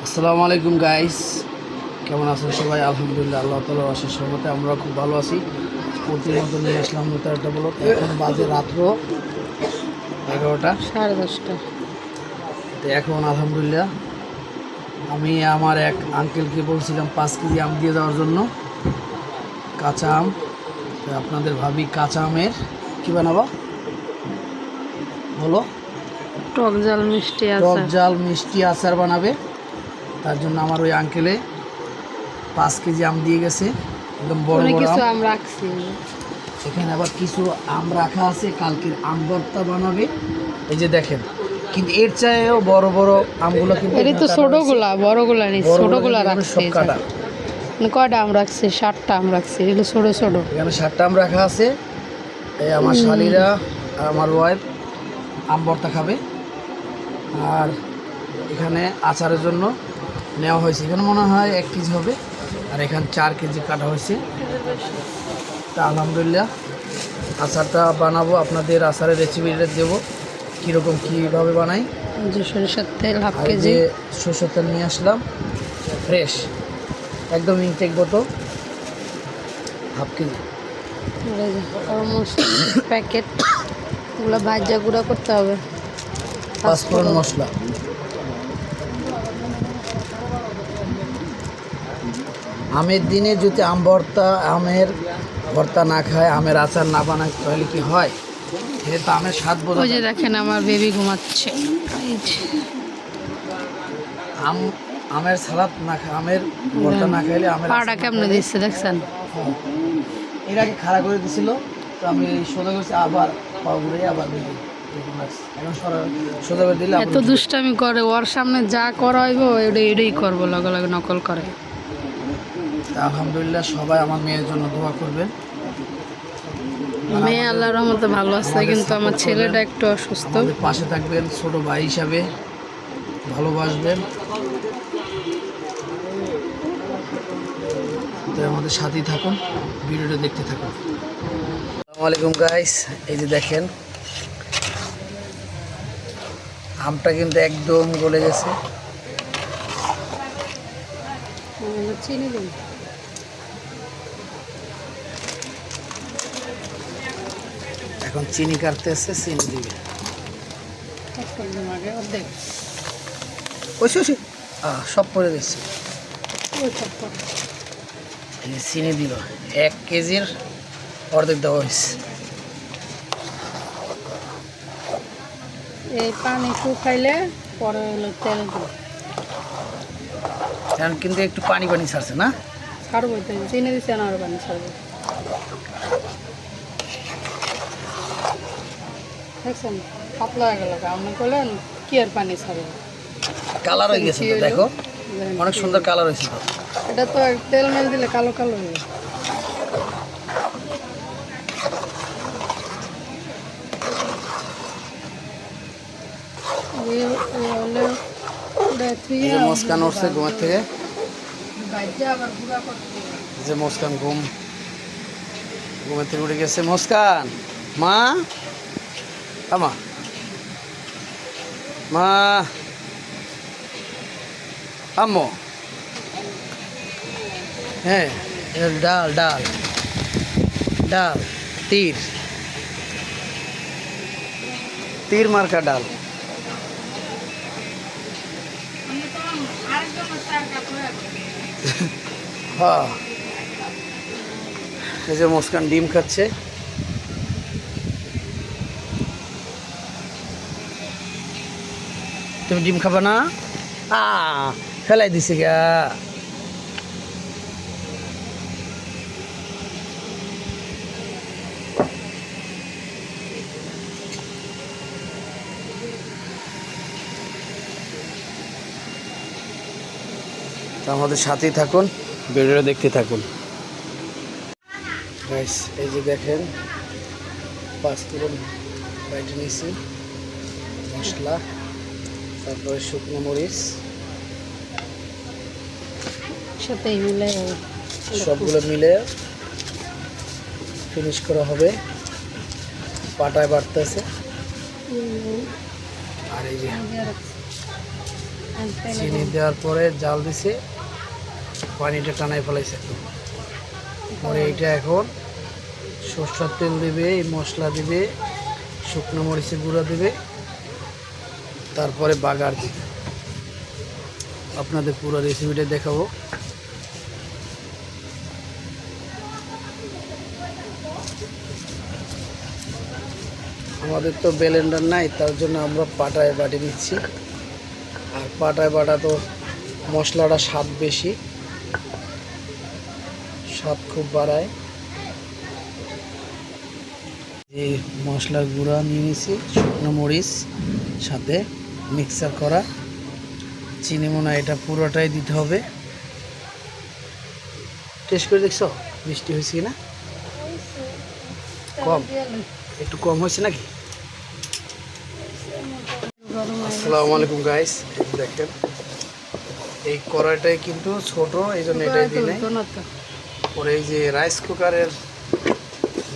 আসসালামু আলাইকুম গাইস, কেমন আছেন সবাই? আলহামদুলিল্লাহ, আল্লাহ তাআলার অশেষ রহমতে আমরা খুব ভালো আছি। প্রতির মতো নিয়ে আসলাম নতুন একটা ব্লগ। এখন বাজে রাত্র 11টা, 10:30। তো এখন আলহামদুলিল্লাহ আমি আমার এক আঙ্কেলকে বলছিলাম 5 কেজি আম দিয়ে দেওয়ার জন্য, কাঁচা আম। তো আপনাদের ভাবি কাঁচা আমের কী বানাবো বলো? টক ঝাল মিষ্টি টক আচার। ঝাল মিষ্টি আচার বানাবে। তার জন্য আমার ওই আঙ্কেলে 5 কেজি আম দিয়ে গেছে, একদম বড় অনেক বড় কিছু আম। আম রাখছি। এখানে আবার কিছু আম রাখা আছে, কালকের আম ভর্তা বানাবে। এই যে দেখেন, কিন্তু এর চাইও বড় বড় আমগুলো কিন্তু এটি তো ছোটগুলা, বড়গুলা নেই, ছোটগুলা সব রাখছি। কাটা। কয়টা আম রাখছি? 7টা আম রাখছি, এগুলো ছোট ছোট। এখানে 7টা আম রাখা আছে। এই আমার শালিরা আর আমার ওয়াইফ আম ভর্তা খাবে। আর এখানে আচারের জন্য নেওয়া হয়েছে, এখানে মনে হয় 1 কেজি হবে, আর এখানে 4 কেজি কাটা হয়েছে। তা আলহামদুলিল্লাহ আচারটা বানাবো, আপনাদের আচারের রেসিপিটা দেবো কীরকম কীভাবে বানাই। যে সরিষার তেল হাফ আর কেজি। যে সরষের তেল নিয়ে আসলাম ফ্রেশ, একদম ইনটেক বোতল, হাফ কেজি। অলমোস্ট প্যাকেট, ওগুলো ভাজা গুঁড়া করতে হবে। পাঁচফোড়ন মশলা, আমের দিনে যদি আমের ভর্তা না খায়, আমের আচার না বানায়, তাহলে কি হয়? এটা তো আমের স্বাদ বোঝা ওই যে যায় না। দেখেন আমার বেবি ঘুমাচ্ছে। এই যে আমের সালাদ না আমের ভর্তা না খাইলে আমের পাটা কেমনে দিচ্ছে দেখছেন? এর আগে খাড়া করে দিছিল, তো আমি সোজা করছি, আবার পা ঘুরে আবার দিই। এখন সোজা করে দিলে এত দুষ্টামি করে, ওর সামনে যা করাইবো এটাই করবো, লগে লগে নকল করে। আলহামদুলিল্লাহ সবাই আমার মেয়ের জন্য দোয়া করবেন। মেয়ে আল্লাহর রহমতে ভালো আছে, কিন্তু আমার ছেলেটা একটু অসুস্থ। আমাদের পাশে থাকবেন, ছোট ভাই হিসাবে ভালোবাসবেন, তো আমাদের সাথেই থাকুন, ভিডিওটা দেখতে থাকুন। আসসালামু আলাইকুম গাইস, এই যে দেখেন আমটা কিন্তু একদম গলে গেছে। চিনি দিন। এখন চিনি কাটতেছে, চিনি দিবে। আগে অর্ধেক ওই সব পড়ে গেছে। এই যে চিনি দিল, 1 কেজির অর্ধেক দেওয়া হয়েছে। এই পানি শুকাইলে পরে হলো তেল দিব। এখন কিন্তু একটু পানি পানি ছাড়ছে না? ছাড়বো তো, চিনি দিচ্ছে না, আরো পানি ছাড়বো। দেখছেন পাতলা হয়ে গেল, আপনি করলেন কি আর পানি ছাড়বো। কালার হয়ে গেছে তো, দেখো অনেক সুন্দর কালার হয়েছে তো। এটা তো তেল মেল দিলে কালো কালো হয়ে যায়। এই যে মুস্কান উঠছে ঘুমের থেকে, যে মুস্কান ঘুমের থেকে উঠে গেছে। মুস্কান, মা আমা মা আম্মু, হ্যাঁ এটা ডাল ডাল ডাল, তীর তীর মার্কা ডাল। হ্যাঁ, এই যে মুস্কান ডিম খাচ্ছে। তুমি ডিম খাবে না? ফেলাই দিছে গা। আমাদের সাথেই থাকুন, ভিডিওটা দেখতে থাকুন। গাইস এই যে দেখেন পাঁচফোড়ন বাইটে নিয়েছি, মশলা, তারপরে শুকনো মরিচ, সাথেই মিলে সবগুলো মিলে ফিনিশ করা হবে। পাটায় বাড়তেছে। আর এই যে চিনি দেওয়ার পরে জাল দিছে, পানিটা টানাই ফেলাইছে। পরে এইটা এখন সরষের তেল দিবে, মশলা দিবে, শুকনো মরিচের গুঁড়া দিবে, তারপরে বাগার দিবে। আপনাদের পুরো রেসিপিটা দেখাবো। আমাদের তো ব্লেন্ডার নাই, তার জন্য আমরা পাটায় বাটি নিচ্ছি। আর পাটায় বাটা তো মশলাটা স্বাদ বেশি, স্বাদ খুব বাড়ায়। যে মশলার গুঁড়া নিয়ে নিয়েছি, শুকনো মরিচ সাথে মিক্সার করা, চিনি মনে হয় এটা পুরোটাই দিতে হবে। টেস্ট করে দেখছো মিষ্টি হয়েছে কিনা? কম, একটু কম হয়েছে নাকি? আসসালামু আলাইকুম গাইস, দেখেন এই কড়াইটাই কিন্তু ছোট, এই জন্য এটাই দিই নাই। পরে এই যে রাইস কুকারের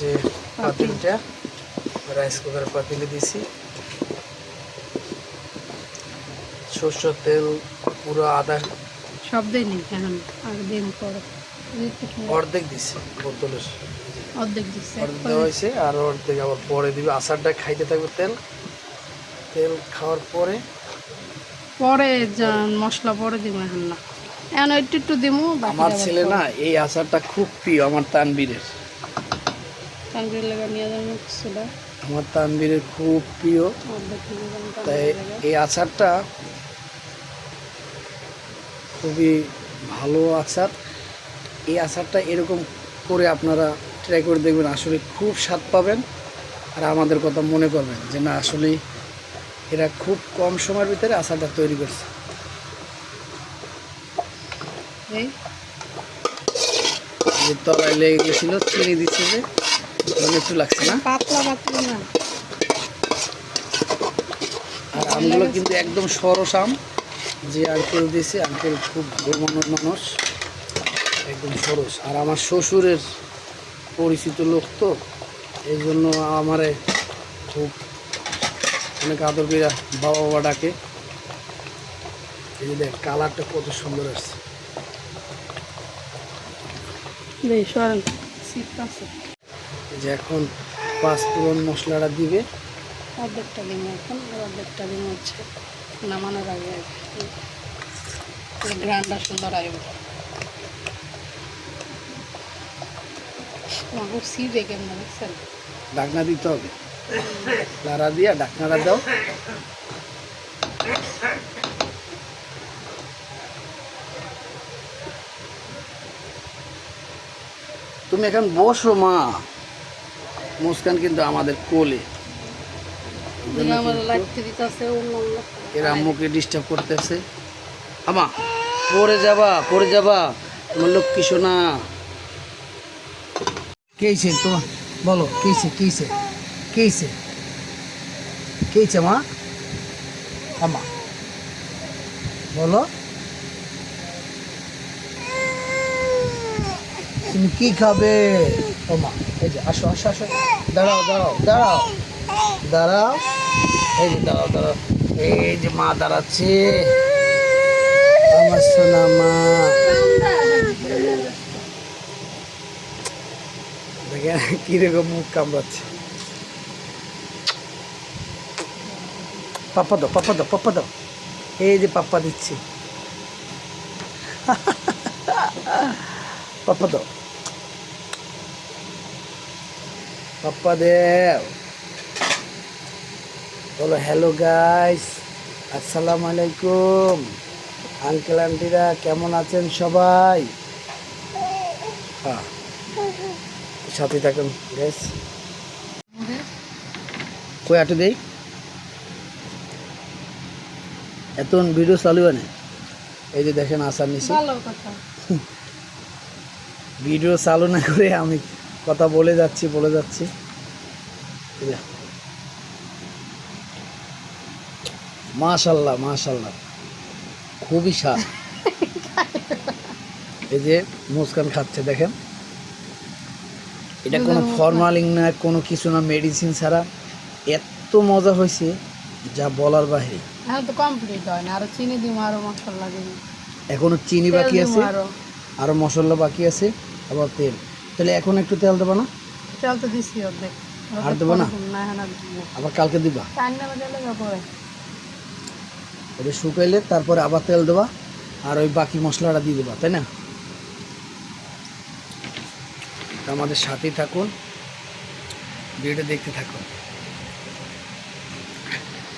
যে পাতিলটা, রাইস কুকারের পাতিলে দিছি সরষের তেল পুরো আধা, সব দিনই এখন আর দিন পরে অর্ধেক দিছি বোতলের, অর্ধেক দিচ্ছে অর্ধেক দেওয়া হয়েছে, আর অর্ধেক আবার পরে দিবে। আচারটা খাইতে থাকবে, তেল তেল খাওয়ার পরে পরে মশলা পরে দিব, এখন না, এখন একটু একটু দিব। আমার ছেলে না এই আচারটা খুব প্রিয়, আমার তানবীরের, নিয়ে যাবেন ছিল, আমার তানবীরের খুব প্রিয়। তাই এই আচারটা খুবই ভালো আচার। এই আচারটা এরকম করে আপনারা ট্রাই করে দেখবেন, আসলে খুব স্বাদ পাবেন। আর আমাদের কথা মনে করবেন যে না, আসলে এরা খুব কম সময়ের ভিতরে আচারটা তৈরি করছে। যে তলায় লেগে গেছিল, চিনি দিচ্ছে যে একটু লাগছে না, পাতলা পাতলা না। আর আমগুলো কিন্তু একদম সরস আম, যে আঙ্কেল দিয়েছে, আঙ্কেল খুব ভালো মনের মানুষ, একদম সরস। আর আমার শ্বশুরের পরিচিত লোক তো, এই জন্য আমারে খুব অনেক আদর করে বাবা বাবা ডাকে। এই যে দেখ কালারটা কত সুন্দর আসছে। এই যে এখন পাঁচফোড়ন মশলাটা দিবে, অর্ধেকটা দিন এখন, আর অর্ধেকটা দিন হচ্ছে নামানোর আগে, গ্রানটা সুন্দর আসবে। সি দেখেন না, দেখছেন? ঢাকনা দিতে হবে, লাড়া দিয়া ঢাকনাটা দাও। তুমি এখন বসো মা, মুস্কান কিন্তু আমাদের কোলে, এর আম্মুকে ডিস্টার্ব করতেছে। আমা পড়ে যাবা, পড়ে যাবা, তোমার লক্ষ্মী সোনা। কেছে তোমার, বলো কেছে কেছে কেছে কেছে মা, আমা বলো তুমি কি খাবে? ও মা এই যে আসো আসো আসো, দাঁড়াও দাঁড়াও দাঁড়াও দাঁড়াও, এই যে দাঁড়াও দাঁড়াও, এই যে মা দাঁড়াচ্ছে, আমার সোনা মা। দেখেন কিরকম মুখ কামড়াচ্ছে। পাপ্পা দাও পাপ্পা দাও পাপ্পা দাও, এই যে পাপ্পা দিচ্ছি, পাপ্পা দাও পাপ্পা দেও। বলো হ্যালো গাইস, আসসালামু আলাইকুম, আঙ্কেল আন্টিরা কেমন আছেন সবাই? হ্যাঁ, সাথে থাকুন গাইস। কই আটু দেই, এত ভিডিও চালু হয় না। এই যে দেখেন আসার নিচে ভিডিও চালু না করে আমি কথা বলে যাচ্ছি বলে যাচ্ছি। মাশাল্লাহ মাশাল্লাহ, খুবই স্বাদ। এই যে মুস্কান খাচ্ছে, দেখেন এটা কোনো ফরমালিন না, কোনো কিছু না, মেডিসিন ছাড়া এত মজা হয়েছে। যা বলার বাহিরে। এখন তো কমপ্লিট হয় না, আরো চিনি দিব, আরো মশলা দিব, এখনো চিনি তেল বাকি দিব আছে, আরো। আরো মশলা বাকি আছে, আবার তেল। তাহলে এখন একটু তেল দেবা না? তেল তো দিছি অর্ধেক। আর দেবো না? না এখন আর দিব না। আবার কালকে দিবা? রান্না বাজালে পরে এটা শুকাইলে তারপরে আবার তেল দেবা, আর ওই বাকি মশলাটা দিয়ে দেবা, তাই না? তো আমাদের সাথেই থাকুন, ভিডিওটা দেখতে থাকুন।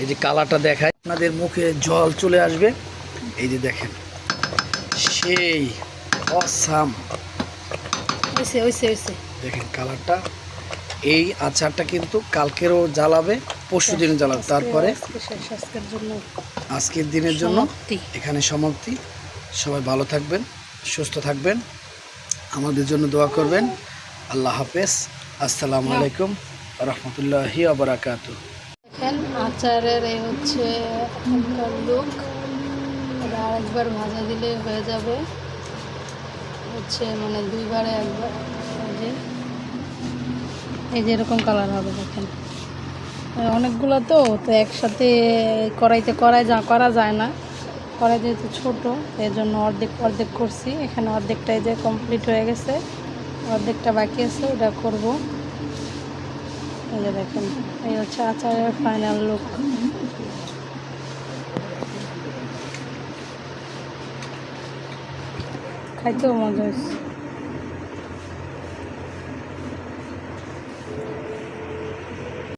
এই যে কালারটা দেখায়, আপনাদের মুখে জল চলে আসবে। এই যে দেখেন, সেই অসাম। ওইসে ওইসে ওইসে দেখেন কালারটা। এই আচারটা কিন্তু কালকেরও জ্বালাবে, পরশু দিনে জ্বালাবে, তারপরে স্বাস্থ্যের জন্য আজকের দিনের জন্য সমাপ্তি। এখানে সমাপ্তি। সবাই ভালো থাকবেন, সুস্থ থাকবেন, আমাদের জন্য দোয়া করবেন। আল্লাহ হাফেজ। আসসালামু আলাইকুম রহমতুল্লাহি ওয়া বারাকাতুহু। দেখেন আচারের এই হচ্ছে এখনকার লুক। এটা আরেকবার ভাজা দিলে হয়ে যাবে, হচ্ছে মানে দুইবারে একবার। এই যে এরকম কালার হবে দেখেন। অনেকগুলো তো একসাথে কড়াইতে করা যায় না, কড়াই যেহেতু ছোটো, এর জন্য অর্ধেক অর্ধেক করছি। এখানে অর্ধেকটা এই যে কমপ্লিট হয়ে গেছে, অর্ধেকটা বাকি আছে, এটা করব। এই যে দেখেন, এই হচ্ছে আচারের ফাইনাল লুক। খাইতেও মজা হয়েছে।